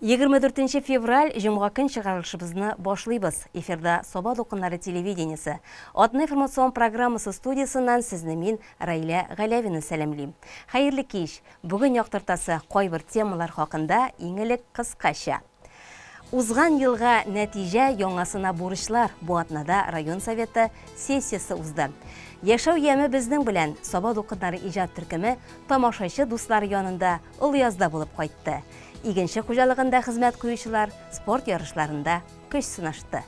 24 февраль жумга күн чыгарылышыбызны башлыйбыз. Эфирда Соба докуннары телевидениесе. Атна информацион программасы студиясынан сезне мин Раиля Галявина сәламлим. Хайырлы кич. Бүген яктыртасы кайбер темалар хакында иңелек кыскача. Узган елга нәтиҗә яңасына бурычлар. Бу атнада район советы сессиясы узды. Яшәү яме безнең белән Соба докуннары иҗат төркеме тамашачы дуслар янында ул язда булып кайтты. Игенче хуҗалыгында хезмәт куючылар спорт ярышларында көч сынашты.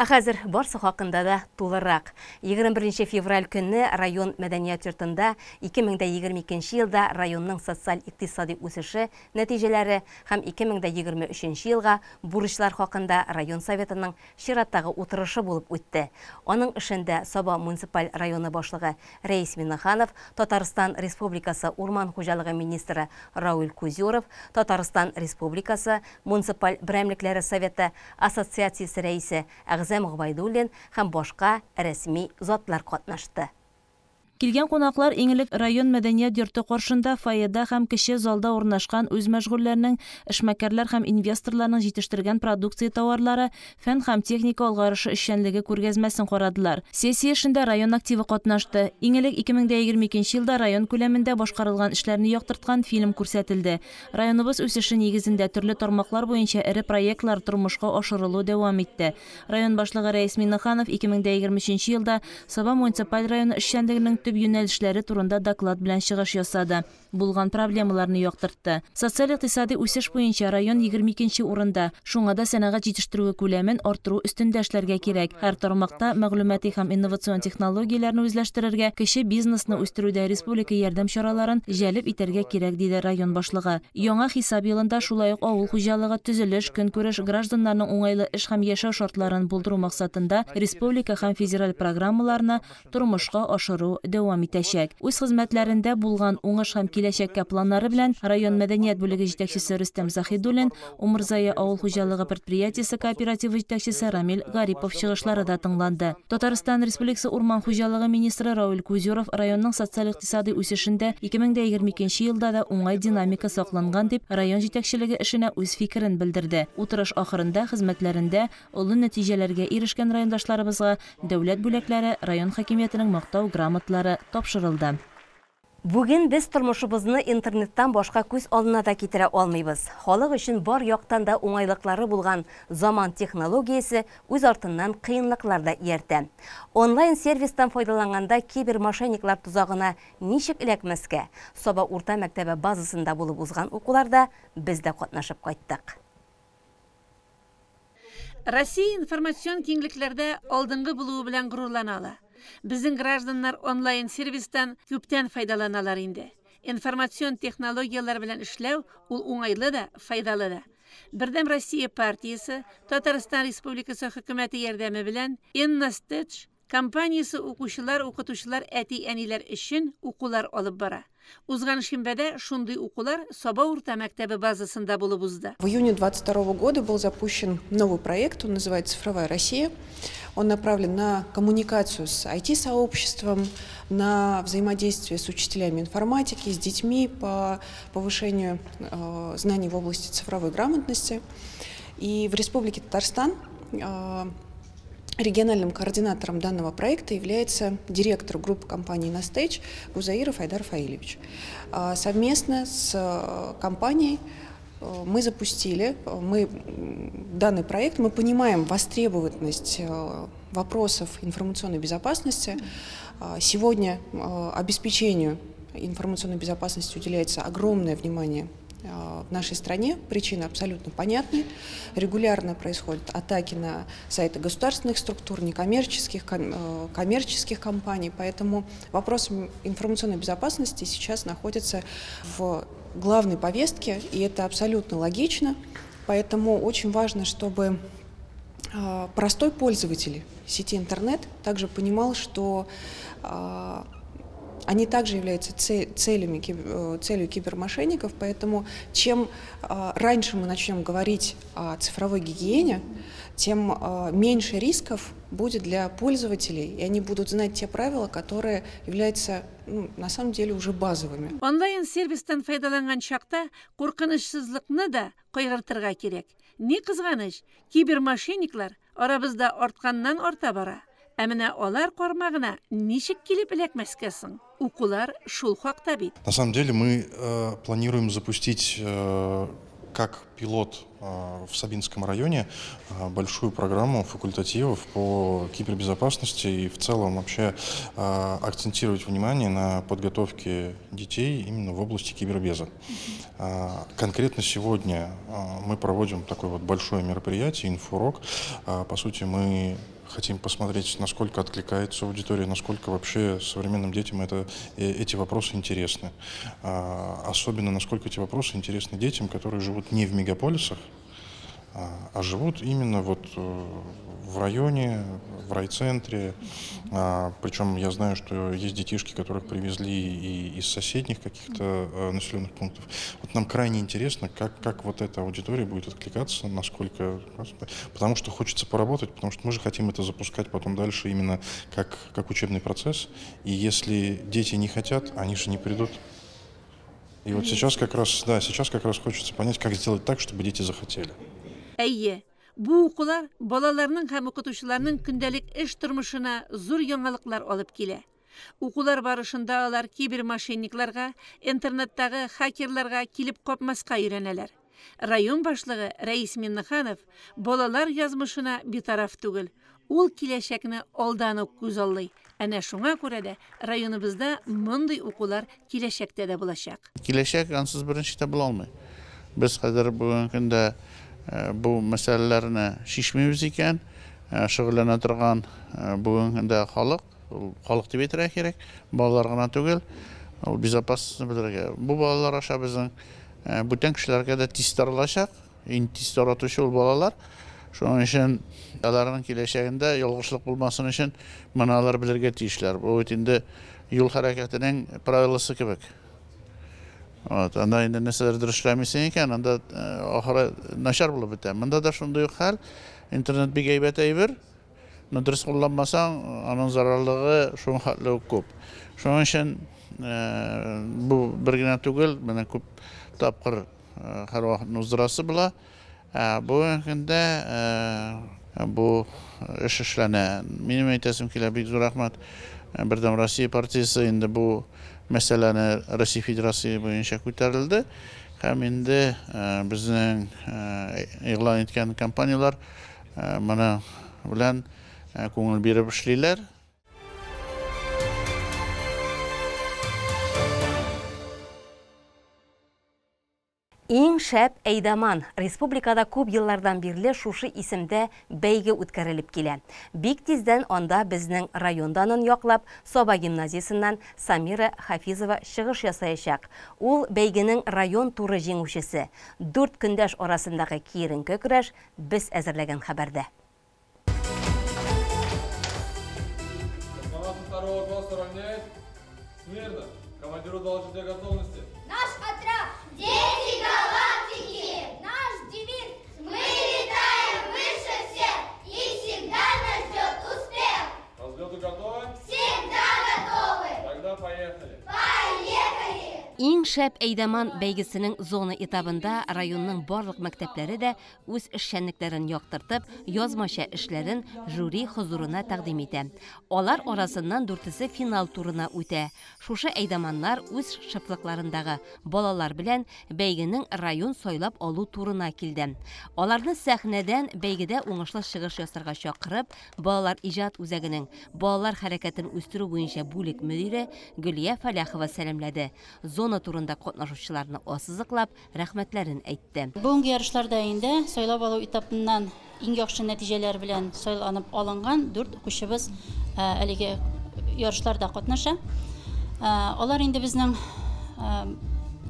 Хәзер барсы хакында да тулырак. 21 февраль көнне район мәдәният йортында 2022 елда районның социаль-икътисади үсеше нәтиҗәләре һәм 2023 елга бурычлар хакында район советының чираттагы утырышы булып үтте. Аның эшендә Соба муниципаль районы башлыгы Рәис Миннеханов, Татарстан Республикасы Урман хуҗалыгы министры Рауль Кузеров, Татарстан Республикасы муниципаль берәмлекләре советы ассоциациясе рәисе Әгъзәм Гобайдуллин һәм башка рәсми затлар катнашты. Килгән кунаклар иңелек район мәдәният йорты каршында фойеда һәм кече залда урнашкан үз мәшгульләренең, эшмәкәрләр һәм инвесторларның җитештергән продукция товарлары, фән һәм техника алгарышы эшчәнлеге күргәзмәсен карадылар. Сессия эшендә район активы катнашты. Иңелек 2022 елда район күләмендә башкарылган эшләрне яктырткан фильм күрсәтелде. Районыбыз үсеше нигезендә төрле тармаклар буенча эре проектлар тормышка ашырылу дәвам итте. Район башлыгы Рәис Миннеханов 2023 елда Соба муниципаль районы эшчәнлегенең төп юнәлешләре турында доклад белән чыгыш ясады. Булган проблемаларны яктыртты. Социаль-икътисади үсеш буенча район 22нче урында. Шуңа да сәнәгать җитештерү күләмен арттыру өстендә эшләргә кирәк. Һәр тармакта мәгълүмати һәм инновацион технологияләрне үзләштерергә, кече бизнесны үстерүдә республика ярдәм чараларын җәлеп итәргә кирәк, диде район башлыгы. Яңа хисап елында шулай ук авыл хуҗалыгы, төзелеш, көнкүреш, гражданнарның уңайлы эш һәм яшәү шартларын булдыру максатында республика һәм федераль программаларны тормышка ашыру дәвам итәчәк. Үз хезмәтләрендә булган уңыш һәм киләчәккә планнары белән район мәдәният бүлеге җитәкчесе Рөстәм Заһидуллин, Умырзая авыл хуҗалыгы предприятиесе кооперативы җитәкчесе Рамил Гарипов чыгышлары да тыңланды. Татарстан Республикасы Урман хуҗалыгы министры Рауль Кузеров районның социаль-икътисади үсешендә 2022 елда да уңай динамика сакланган дип район җитәкчелеге эшенә үз фикерен белдерде. Утырыш ахырында хезмәтләрендә олы нәтиҗәләргә ирешкән райондашларыбызга дәүләт бүләкләре, район хакимиятенең мактау грамоталары тапшырылды. Бүген без тормышыбызны интернеттан башка күз алдына да китерә алмыйбыз. Халык өчен бар яктан да уңайлыклары булган заман технологиясе үз артыннан кыенлыклар да ияртә. Онлайн сервистан файдаланганда кибермошенниклар тузагына ничек эләкмәскә? Соба урта мәктәбе базасында булып узган укуларда без дә катнашып кайттык. Россия информацион киңлекләрдә алдынгы булуы белән горурлана ала. Безнең гражданнар онлайн сервистан күптән файдаланалар инде. Информацион технологиялар белән эшләү ул уңайлы да, файдалы да. Бердәм Россия партиясе, Татарстан Республикасы хөкүмәте ярдәме белән Инностедж компаниясе укучылар, укытучылар, әти-әниләр өчен укулар алып бара. Узган шимбәдә шундый укулар Соба урта мәктәбе базасында булып узды. В июне 2022 года был запущен новый проект, он называется «Цифровая Россия». Он направлен на коммуникацию с IT-сообществом, на взаимодействие с учителями информатики, с детьми по повышению знаний в области цифровой грамотности. И в Республике Татарстан региональным координатором данного проекта является директор группы компании «Инностедж» Гузаиров Айдар Фаилевич. Совместно с компанией мы запустили данный проект, мы понимаем востребованность вопросов информационной безопасности. Сегодня обеспечению информационной безопасности уделяется огромное внимание в нашей стране. Причины абсолютно понятны. Регулярно происходят атаки на сайты государственных структур, некоммерческих, коммерческих компаний. Поэтому вопрос информационной безопасности сейчас находится в главной повестке, и это абсолютно логично. Поэтому очень важно, чтобы простой пользователь сети интернет также понимал, что они также являются целью кибермошенников, поэтому чем раньше мы начнем говорить о цифровой гигиене, тем меньше рисков будет для пользователей, и они будут знать те правила, которые являются, на самом деле, уже базовыми. Онлайн сервистен файдаланган шақта қорқынышсызлықны да қойғыртырға керек. Не қызғаныш, кибермошенниклар арабызда артқаннан арта бара. Әміне олар қормағына нешік келіп ілекмәскесің? Укулар шул хақта бит. На самом деле мы планируем запустить как пилот в Сабинском районе большую программу факультативов по кибербезопасности и в целом вообще акцентировать внимание на подготовке детей именно в области кибербеза. Конкретно сегодня мы проводим такое вот большое мероприятие, инфоурок. По сути, мы хотим посмотреть, насколько откликается аудитория, насколько вообще современным детям эти вопросы интересны. Особенно, насколько эти вопросы интересны детям, которые живут не в мегаполисах, а живут именно вот в районе, в райцентре. Причем я знаю, что есть детишки, которых привезли и из соседних каких-то населенных пунктов. Вот нам крайне интересно, как вот эта аудитория будет откликаться, насколько... Потому что хочется поработать, потому что мы же хотим это запускать потом дальше именно как учебный процесс. И если дети не хотят, они же не придут. И вот сейчас как раз хочется понять, как сделать так, чтобы дети захотели. Әйе, bu укулар балаларның һәм укытучыларның көндәлек эш тормышына зур яңалыклар алып килә. Укулар барышында алар кибермошенникларга, интернеттагы хакерларга килеп капмаска өйрәнәләр. Район башлыгы Рәис Минниханов балалар язмышына битараф түгел. Ул киләчәкне алдан ук күз аллый. Әнә шуңа күрә дә районыбызда мондый укулар киләчәктә дә булачак. Киләчәк ансыз беренче була алмый. Без хәзер бүген көндә bu мәсьәләләрне шишмәйбез икән, шөгыльләнә торган бүгенгә халык дип әйтергә кирәк, балалар гына түгел, ул безопасность белергә. Бу балалар аша безнең бүтән кешеләргә дә тестар алачак, тест яратучы ул балалар. Шуның өчен аларның киләчәгендә ялгышлык булмасын өчен моналар белергә тиешләр. Бу инде юл хәрәкәтенең правиласы кебек. Анда инде нәрсәләр дөрес эшләмисең икән, анда ахыры начар булып бетә. Монда да шундый ук хәл. Интернет бик әйбәт әйбер. Дөрес кулланмасаң, аның зарарлыгы шуның хәтле күп. Шуның өчен бу бер генә түгел, менә күп тапкыр һәр вакыт нуздырасы була. Бу көндә бу эш эшләнә. Минем әйтәсем килә, бик зур рәхмәт. Бердәм Россия партиясе инде бу мәсьәләне Россия Федерациясе буенча күтәрелде. Һәм инде безнең игълан иткән компаниялар моны белән күңел биреп эшлиләр. Иң шәп Әйдаман республикада күп еллардан бирле шушы исемдә бәйге үткәрелеп килә. Бик тиздән анда безнең районданын яклап Саба гимназиясыннан Самира Хафизова чыгыш ясаячак. Ул бәйгенең район туры җиңүчесе. 4 көндәш арасындагы киеренке көрәш без әзерләгән хәбәрдә. Наш отряд «Дети галактики», наш девиз «Мы летаем выше всех, и всегда нас ждет успех». К взлету готовы? Всегда готовы. Тогда поехали. Поехали! Иң шәп Әйдаман бәйгесенең зона этабында районның барлык мәктәпләре дә үз эшчәнлекләрен яктыртып, язмача эшләрен жюри хузурына тәкъдим итә. Алар арасыннан 4-се финал турына үтә. Шушы Әйдаманнар үз шыплыкларындагы балалар белән бәйгенең район сайлап алу турына килде. Аларны сәхнәдән бәйгедә уңышлы чыгыш ясарга чакырып, балалар иҗат үзәгенең балалар хәрәкәтен үстерү буенча бүлек мөдире Гөлия Фәләхова сәламләде. Зона турында катнашучыларны ассызыклап, рәхмәтләрен әйтте. Бүгенге ярышларда инде сайлап алу этапыннан иң яхшы нәтиҗәләр белән сайланып алынган 4 укучыбыз әлеге ярышларда катнаша. Алар инде безнең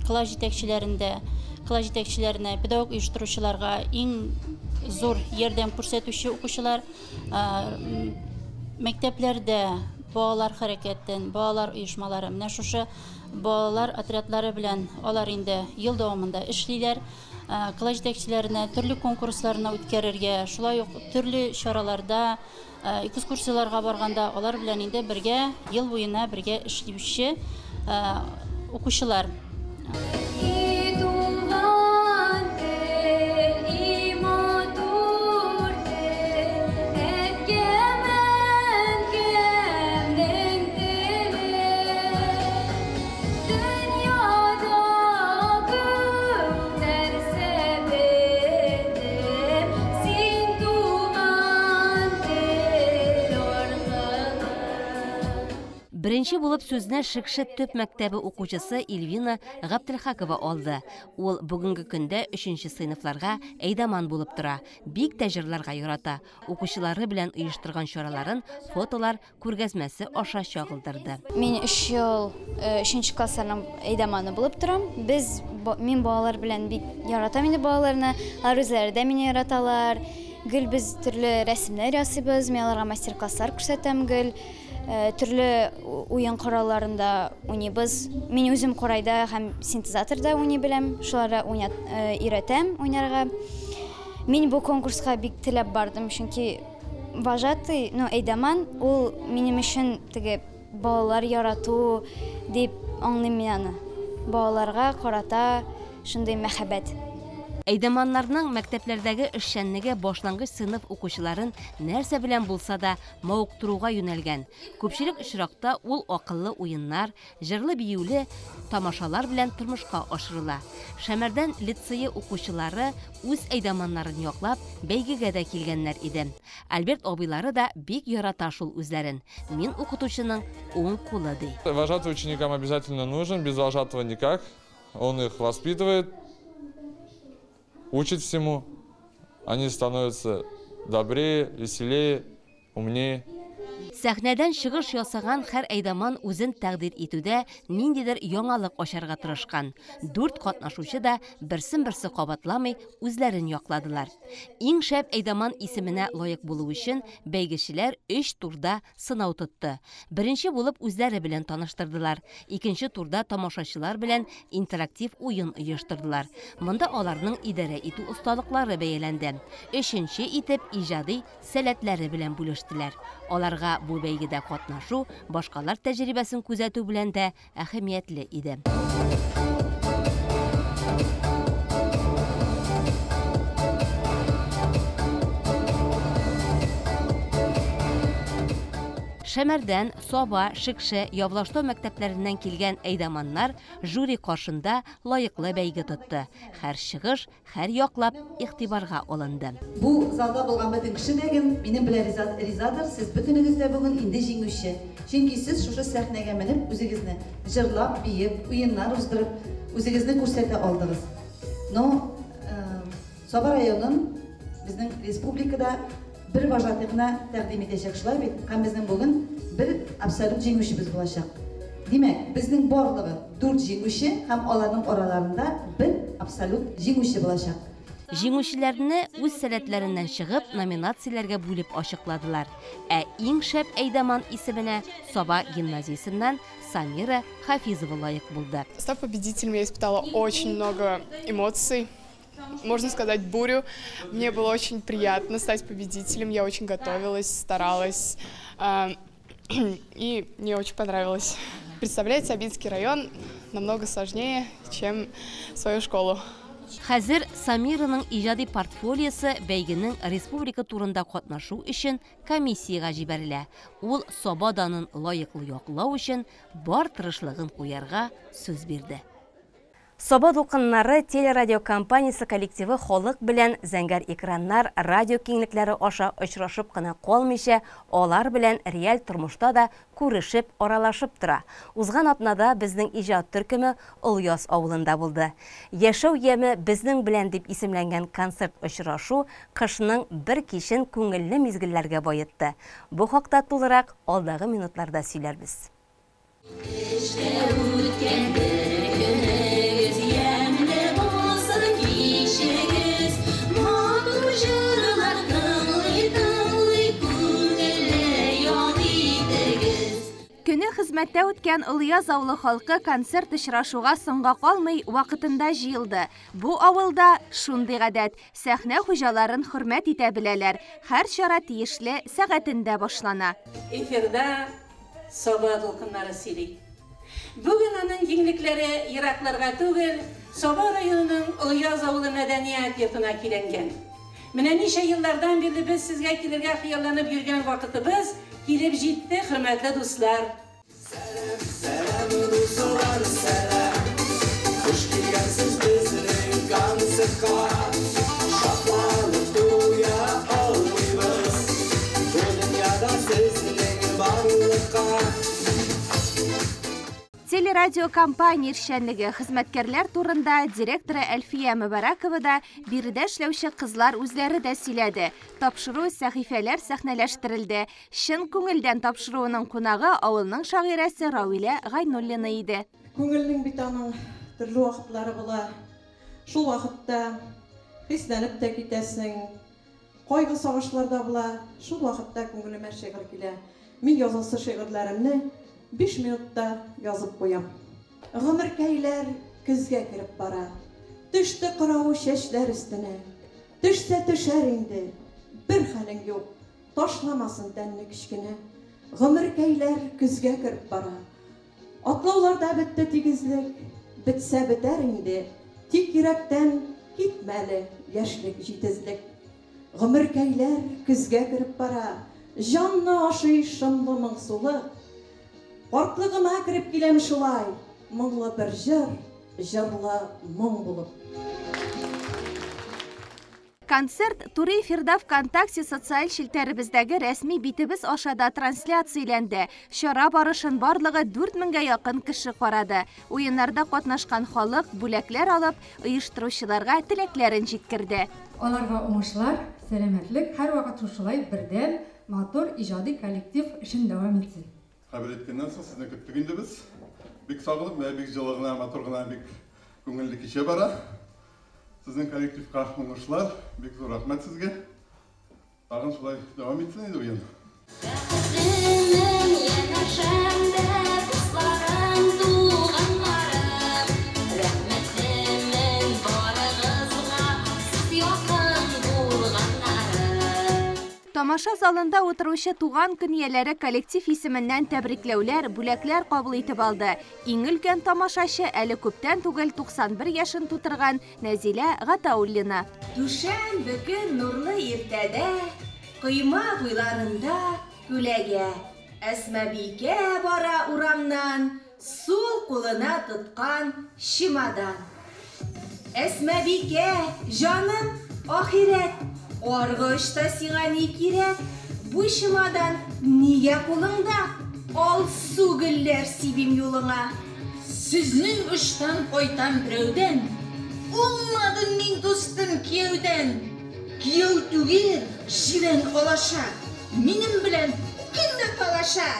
класс җитәкчеләренә, педагог оештыручыларга иң зур ярдәм күрсәтүче укучылар, мәктәпләрдә балалар хәрәкәтен, балалар оешмалары, менә шушы балалар отрядлары белән алар инде ел дәвамында эшлиләр. Класс җитәкчеләренә төрле конкурсларны үткәрергә, шулай ук төрле чараларда экскурсияларга барганда алар белән инде бергә ел буена бергә эшләүче укучылар. Birinchi bo'lib so'zni Shikshi төп мәктәбе укучысы Илвина Габдулхакова алды. Ул бүгенге көндә 3нче сыйныфларга әйдәман булып тора. Бик тәҗрләргә ярата. Укучылары белән оештырган чараларын фотолар күргәзмәсе аша чагылдырды. Мин 3 ел 3нче классларның әйдәманы булып торам. Мин балалар белән бик яратам инде балаларны. Алар үзләре дә мине яраталар. Гел без төрле рәсемнәр ясыйбыз. Мин аларга мастер-класслар күрсәтәм гел. Төрле уен коралларында уйныйбыз. Мин үзем корайда һәм синтезаторда уйный беләм. Шуларга өйрәтәм уйнарга. Мин бу конкурска бик теләп бардым, чөнки вожатый, әйдәман, ул минем өчен теге балалар ярату дип аңлыйм мин аны. Балаларга карата шундый мәхәббәт. Әйдәманнарның мәктәпләрдәге эшчәнлеге башлангыч сыйныф укучыларын нәрсә белән булса да мавыктыруга юнәлгән. Күпчелек очракта ул акыллы уеннар, җырлы биюле тамашалар белән тормышка ашырыла. Шәмәрдән лицее укучылары үз әйдәманнарын яклап бәйгегә дә килгәннәр иде. Альберт абыйлары да бик ярата шул үзләрен. Мин укытучының уң кулы ди. Вожатый ученикам обязательно нужен, без вожатого никак. Он их воспитывает, учит всему, они становятся добрее, веселее, умнее. Сәхнәдән чыгыш ясаган һәр әйдәман үзен тәкъдир итүдә ниндидер яңалык ачарга тырышкан. 4 катнашучы да берсен-берсе кабатламый үзләрен якладылар. Иң шәп әйдәман исеменә лаек булу өчен бәйгечеләр 3 турда сынау тотты. Беренче булып үзләре белән таныштырдылар. Икенче турда тамашачылар белән интерактив уен оештырдылар. Монда аларның идарә итү осталыклары бәяләнде. Өченче итеп иҗади сәләтләре белән бүлештеләр. Аларга бу бәйгедә катнашу башкалар тәҗрибәсен күзәтү белән дә әһәмиятле иде. Шәмәрдән, Саба, Шикше, Явлаштау мәктәпләреннән килгән әйдәманнар жюри каршында лаеклы бәйге тотты. Һәр чыгыш, һәр яклап игътибарга алынды. Бу залда булган бөтен кешеләргә минем белән ризадыр. Сез бөтенегез дә бүген инде җиңүче. Чөнки сез шушы сәхнәгә менеп, үзегезне җырлап, биеп, уеннар уздырып, үзегезне күрсәтә алдыгыз. Саба районын безнең республикада bir vajatlıqna təqdim edəcək şulay bit. Һәм безнең бүген bir абсолют җиңүчебез булачак. Димәк, безнең барлыгы 4 җиңүче һәм аларның араларында bir абсолют җиңүче булачак. Җиңүчеләрне үз сәләтләреннән чыгып номинацияләргә бүлеп ачыкладылар. Ә иң шәп әйдәман исеменә Саба гимназиясеннән Самира Хафизова лаек булды. Став победителем, я испытала очень много эмоций. Можно сказать, бурю. Мне было очень приятно стать победителем. Я очень готовилась, старалась. И мне очень понравилось. Представлять Сабинский район намного сложнее, чем свою школу. Хәзер Самираның иҗади портфолиосы бәйгенең республика турында катнашу өчен комиссиягә җибәрелә. Ул Сабаданын лаеклы яклау өчен бар тырышлыгын куярга сүз бирде. Саба дулкыннары телерадио компаниясы коллективы халык белән зәңгәр экраннар, радио киңлекләре аша очрашып кына калмыйча, алар белән реаль тормышта да күрешеп, аралашып тора. Узган атнада безнең иҗат төркеме Ылъяс авылында булды. Яшәү яме безнең белән дип исемләнгән концерт очрашу кышның бер кичен күңелле мизгелләргә баетты. Бу хакта тулырак алдагы минутларда сөйләрбез. хезмәттә үткән Ылыяз авылы халкы концерт очрашуга соңга калмый вакытында җыелды. Бу авылда шундый гадәт, сәхнә хуҗаларын хөрмәт итә беләләр. Һәр чара тиешле сәгатендә башлана. Эфирда Соба дулкыннары сөйли. Бүген аның киңлекләре еракларга түгел, Соба районының Ылыяз авылы мәдәният йортына киленгән. Менә ничә еллардан бирле без сезгә килергә хыялланып йөргән вакытыбыз килеп җитте, хөрмәтле дуслар. Сәлам, дуслар, сәлам. Хуш килгәнсез безнең концертка. Шатланып туя алабыз. Бу дөньяда сезнең барлыкка. Телерадиокомпания эшчәнлеге хезмәткәрләр турында директоры Әлфия Мөбаракова да биредә эшләүче кызлар үзләре дә сөйләде. Тапшыру сәхифәләр сәхнәләштерелде. Чын күңелдән тапшыруның кунагы авылның шагыйрәсе Равилә Гайнуллина иде. Күңелнең бит аның төрле вакытлары була. Шул вакытта хисләнеп тә китәсең. Кайгы сагышларда була. Шул вакытта күңелемә шигырь килә. Мин язасы шигырьләремне 5 минутта язып куям. Гомеркәйләр көзгә кирип бара. Төште кырау чәчләр өстенә. Төшсә төшәр инде. Бер хәлең юк. Ташламасын тәнне кичкенә. Гомеркәйләр көзгә кирип бара. Атлауларда бетте тигезлек. Бетсә бетәр инде. Тик йөрәктән китмәле яшьлек җитезлек. Гомеркәйләр көзгә кирип бара. Җанны ашый шымлы моңсулык. Картлыгыма кирип киләм шулай, моңлы бер җыр, җырлы моң булып. Концерт туры эфирда ВКонтакте социаль шелтәребездәге рәсми битебез ашада трансляцияләнде. Чара барышын барлыгы 4000-гә якын кеше карады. Уеннарда катнашкан халык бүләкләр алып, оештыручыларга теләкләрен җиткерде. Аларга уңышлар, сәламәтлек, һәр вакыт шулай бердәм, матур иҗади коллектив эшен дәвам итсен. Хәбәр иткәннән соң сезне көттек инде без. Бик сагынып, бик җылы гына, матур гына, бик күңелле кичә бара. Сезнең коллективка уңышлар, бик зур рәхмәт сезгә. Тагын шулай дәвам итсен инде уен. Тамаша залында утыручы туган көн ияләре коллектив исеменнән тәбрикләүләр, бүләкләр кабул итеп алды. Иң өлкән тамашачы әле күптән түгел 91 яшын тутырган Нәзилә Гатауллина. Түшәм бөгөн нурлы иртәдә, койма буйларында күләгә. Әсмәбикә бара урамнан, сул кулына тоткан чемодан. Әсмәбикә, җаным, ахирәт. Аргышта сиңа ни кирәк? Бу чемодан нигә кулыңда? Алсу гөлләр сибим юлыңа. Сезнең эштән кайтам берәүдән. Улмадым мин дустым кияүдән. Кияү түгел, җирән алаша. Минем белән кемне талаша?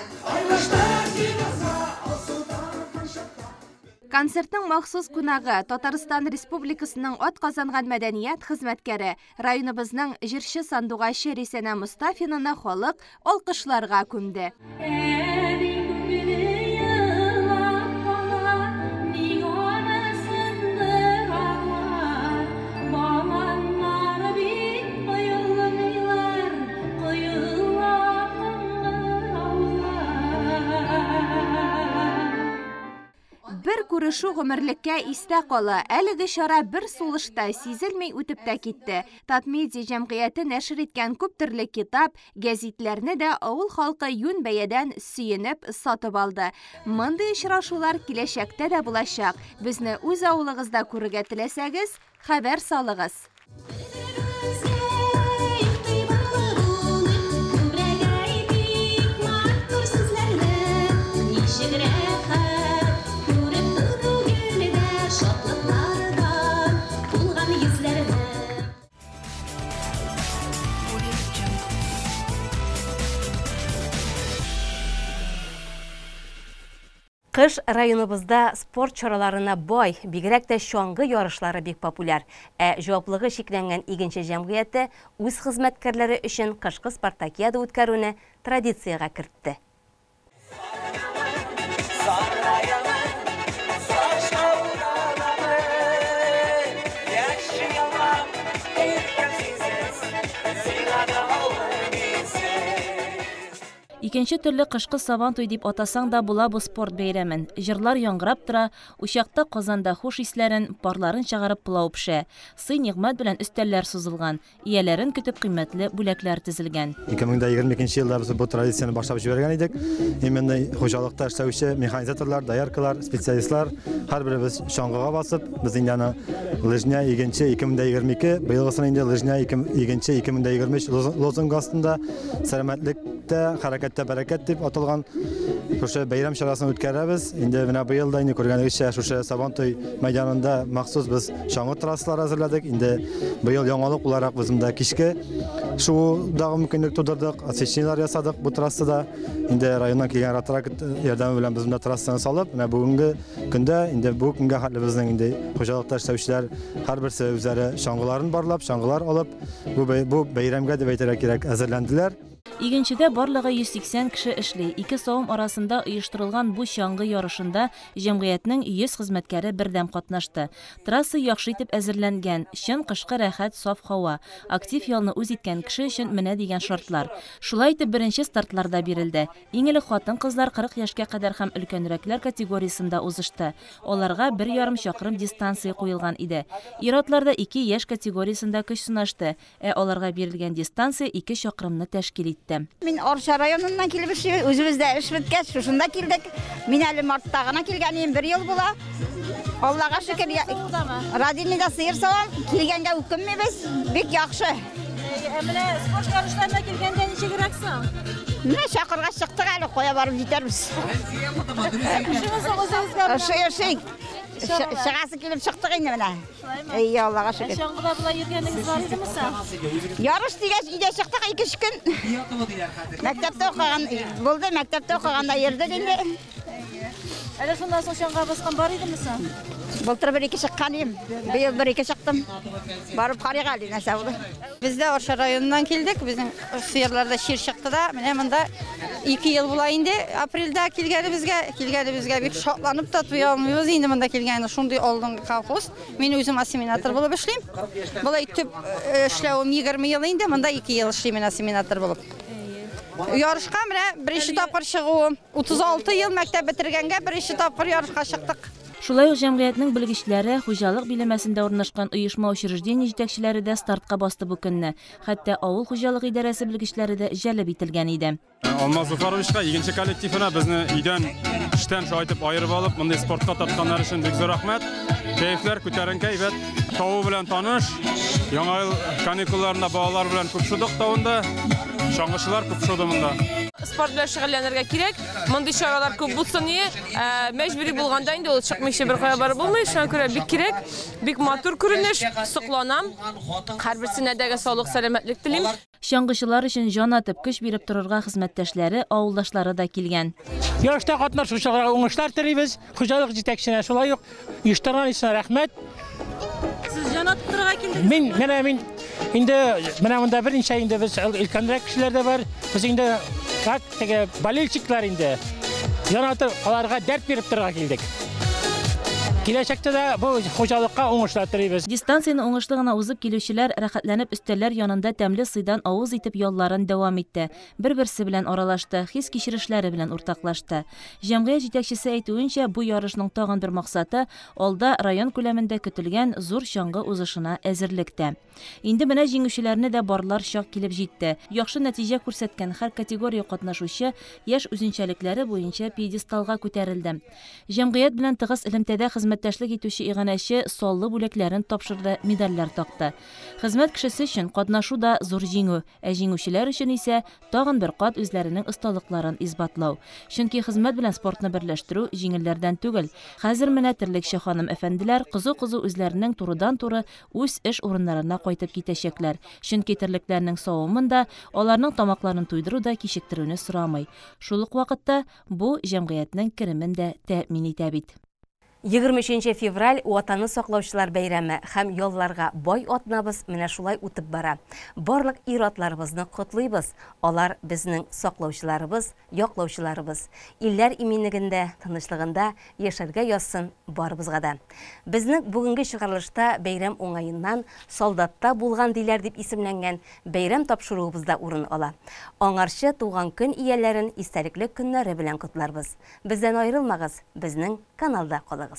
Концертның махсус кунагы Татарстан Республикасының атказанган мәдәният хезмәткәре, районыбызның җырчы сандугачы Рисәнә Мустафинаны халык алкышларга күмде. Бер күрешү гомерлеккә истә кала. Әлеге чара бер сулышта сизелмәй үтеп тә китте. Татмедиа җәмгыяте нәшер иткән күп төрле китап, гәзитләрне дә авыл халкы юн бәядән сөенеп сатып алды. Мондый очрашулар киләчәктә дә булачак. Безне үз авылыгызда күрергә теләсәгез, хәбәр салыгыз. Кыш районыбызда спорт чараларына бай, бигрәк тә чаңгы ярышлары бик популяр. Җаваплыгы шикләнгән игенче җәмгыяте үз хезмәткәрләре өчен кышкы спартакиада үткәрүне традицияга кертте. Икенче төрле кышкы сабан туй дип атасаң да була бу спорт бәйрәмен. Җырлар яңгырап тора, учакта казанда хуш исләрен, парларын чыгарып пылау пешә. Сый-нигъмәт белән өстәлләр сузылган, ияләрен көтеп кыйммәтле бүләкләр төзелгән. 2022 елда без бу традицияны башлап җибәргән идек. Именно хуҗалыкта эшләүче механизаторлар, дояркалар, специалистлар һәрберебез чаңгыга басып, без инде аны лыжня 2022, быелгысын инде лыжня 2023 лозунг астында сәламәтлектә, хәрәкәттә бәрәкәт дип аталган шушы бәйрәм чарасын үткәрәбез. Инде менә быел да инде күргәнегезчә шушы Сабантуй мәйданында махсус без чаңгы трассалар әзерләдек. Инде быел яңалык буларак без монда кичке шуудагы мөмкинлек тудырдык, освещениелар ясадык бу трассада. Инде районнан килгән ратрак ярдәме белән без монда трассаны салып, менә бүгенге көндә инде бу көнгә хәтле безнең инде хуҗалыкта эшләүчеләр һәрберсе үзләре чаңгыларын барлап, чаңгылар алып, бу бәйрәмгә дип әйтергә кирәк әзерләнделәр. Игенчедә барлыгы 180 кеше эшли. Ике савым арасында оештырылган бу чаңгы ярышында җәмгыятьнең 100 хезмәткәре бердәм катнашты. Трасса яхшы итеп әзерләнгән, чын кышкы рәхәт, саф һава, актив ялны үз иткән кеше өчен менә дигән шартлар. Шулай итеп беренче стартларда бирелде. Иң элек хатын-кызлар 40 яшькә кадәр һәм өлкәнрәкләр категориясында узышты. Аларга 1,5 чакрым дистанция куелган иде. Ир-атларда 2 яшь категориясында көч сынашты, аларга бирелгән дистанция 2 чакрымны тәшкил итте. Мин Орша районыннан килеп эшлим, үзебездә эш биткәч, шушында килдек. Мин әле мартта гына килгәнем, 1 ел була. Аллага шөкер, Радинида сыер салам, килгәнгә үкенмибез, бик яхшы. Менә спорт ярышларына килгәндә ничек рәксәң? Менә чакырга чыктык әле, кая барып җитәрбез. Шыгасы килеп чыктык инде менә. Эй, Аллага шөкер. Чаңгыда була йөргәнегез бар идеме соң? Ярыш дигәч, өйдә чыктык 2 көн. Мәктәптә укыган булды, мәктәптә укыганда йөрдек инде. Әле шунда соң чаңга баскан бар идеме соң? Былтыр 1-2 чыкканым, быел 1-2 чыктым. Барып карыйк әле нәрсә булды. Biz de Orşa rayonundan geldik. Bizim sıyırlarda şir çıktı da. Hemen de 2 yıl bula indi. April'de kilgenimizge bir şatlanıp da tuyalmıyoruz. Indi bunda kilgenimiz. Şunday oldum kalkos. Ben özüm asimilyator bulup işleyim. Bula tüp işlevim 20 yıl indi. Bunda 2 yıl işleyim asimilyator bulup. Yarışqa mene birinci tapır çıgıwım. 36 yıl mektep bitirgenge birinci tapır yarışqa çıktık. Шулай ук җәмгыятьнең белгечләре, хуҗалык биләмәсендә урнашкан оешма учреждение җитәкчеләре дә стартка басты бу көнне. Хәтта авыл хуҗалык идарәсе белгечләре дә җәлеп ителгән иде. Алмаз Зуфаровичка, икенче коллективына безне өйдән, эштән шайтып айырып алып, мондай спортка татканнар өчен бик зур рәхмәт. Кәефләр күтәренке, әйбәт. Тавы белән таныш. Яңа ел каникулларында балалар белән күп шудык тавында. Чаңгычылар күп шуды монда. Спорт белән шөгыльләнергә кирәк. Мондый чаралар күп булсын ни, мәҗбүри булганда инде ул чыкмыйча бер кая барып булмый. Шуңа күрә бик кирәк. Бик матур күренеш, сокланам. Һәрберсенә дә саулык, сәламәтлек телим. Чаңгычылар өчен җан атып көч биреп торырга хезмәттәшләре, авылдашлары да килгән. Ярышта катнашучыларга уңышлар телибез. Хуҗалык җитәкчесенә шулай ук оештырган өчен рәхмәт. Сез җан атып торырга килдегез. Мин инде менә монда берничә инде без өлкәнрәк кешеләр дә бар. Без инде как теге болельщиклар инде. Җан атып аларга дәрт биреп торырга килдек. Киләчәктә дә бу хуҗалыкка уңышлар телибез. Дистанцияны уңышлы гына узып килүчеләр рәхәтләнеп өстәлләр янында тәмле сыйдан авыз итеп ялларын дәвам итте. Бер-берсе белән аралашты, хис кичерешләре белән уртаклашты. Җәмгыять җитәкчесе әйтүенчә, бу ярышның тагын бер максаты алда район күләмендә көтелгән зур чаңгы узышына әзерлектә. Инде менә җиңүчеләрне дә барлар чак килеп җитте. Яхшы нәтиҗә күрсәткән һәр категория катнашучы яшь үзенчәлекләре буенча пьедесталга күтәрелде. Җәмгыять белән тыгыз элемтәдә хезмәттәшлек итүче иганәче саллы бүләкләрен тапшырды, медальләр такты. Хезмәт кешесе өчен катнашу да зур җиңү, җиңүчеләр өчен исә тагын бер кат үзләренең осталыкларын исбатлау. Чөнки хезмәт белән спортны берләштерү җиңелләрдән түгел. Хәзер менә терлекче ханым әфәнделәр кызу-кызу үзләренең турыдан-туры үз эш урыннарына кайтып китәчәкләр. Чөнки терлекләрнең савымында аларның тамакларын туйдыру да кичектерүне сорамый. Шул ук вакытта бу җәмгыятьнең керемен дә тәэмин итә бит. 23 февраль Ватанны саклаучылар бәйрәме һәм ялларга бай атнабыз менә шулай үтеп бара. Барлык ир-атларыбызны котлыйбыз. Алар безнең саклаучыларыбыз, яклаучыларыбыз. Илләр иминлегендә, тынычлыгында яшәргә язсын барыбызга да. Безнең бүгенге чыгарылышта бәйрәм уңаеннан солдатта булган диләр дип исемләнгән бәйрәм тапшыруыбызда урын ала. Аңарчы туган көн ияләрен истәлекле көннәре белән котларбыз. Бездән аерылмагыз, безнең каналда калыгыз.